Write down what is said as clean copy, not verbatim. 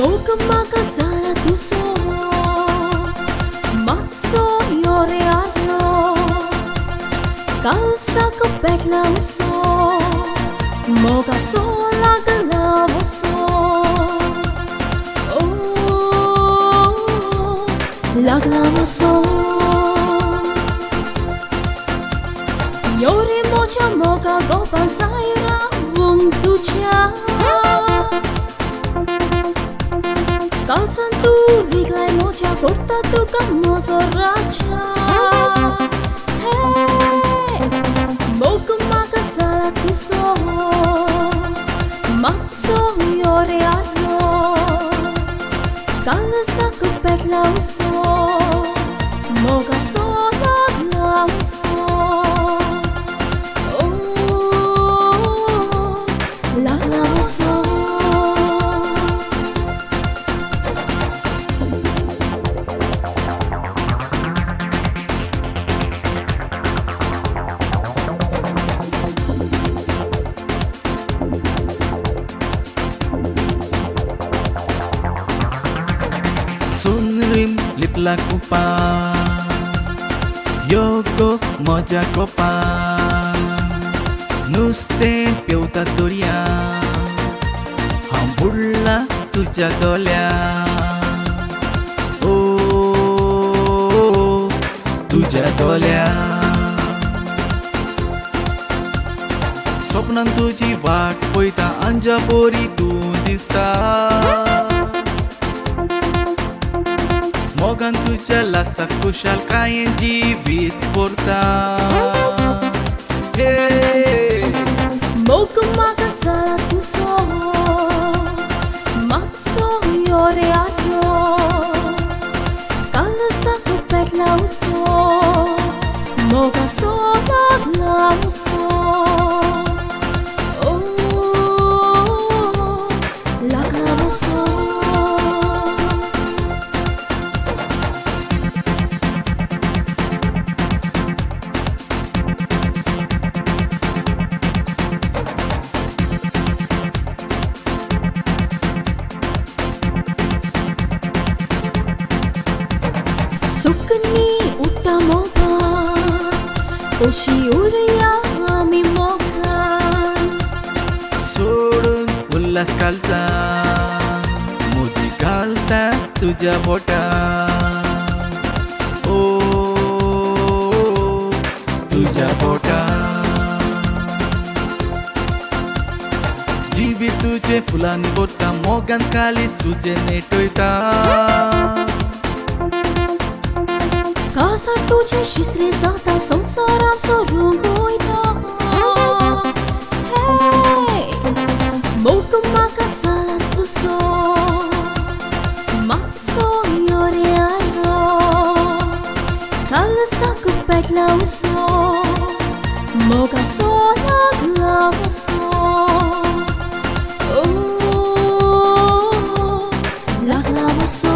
Moga maga sala tu so Matso yore alo Kalsa ko betla uso Moga so lagala uso Oh lagala uso Yore mocha moga go pansaira vum tucha Kalsan tu viglai mocha corta tu camoso racha Hey Moga maga sala tu so Matso yore alo Kalsa ko betla uso Moga so lagla uso Oh lagla uso Sunrim lipla kupa Yoko moja kopa Nuste पेवता दोर्या हांव बुडला तुझ्या दोल्या ओ तुझ्या दोल्या स्वप्नान तुझी वाट पळयता अंजा बोरी तूं दिसता मोगान तुझ्या लास्ताक खुशाल कांय जिवीत भरता Moga maga sala tu so Matso yore alo Kalsa ko betla uso Moga so lagla uso Oh lagla uso Sukni uta moga Oshi urya ami moga सोडून उल्हास कालचा मोदी घालता तुझ्या बोटा ओ तुझ्या बोटा जिवी तुझे फुलान बोटा मोगान काली सुजे नेटोयता Casa tuce și srezata संसाराम सोडून goita Hey Moga maga sala tu so Matso yore alo Kalsa ko betla uso Moga so lagla uso Oh lagla uso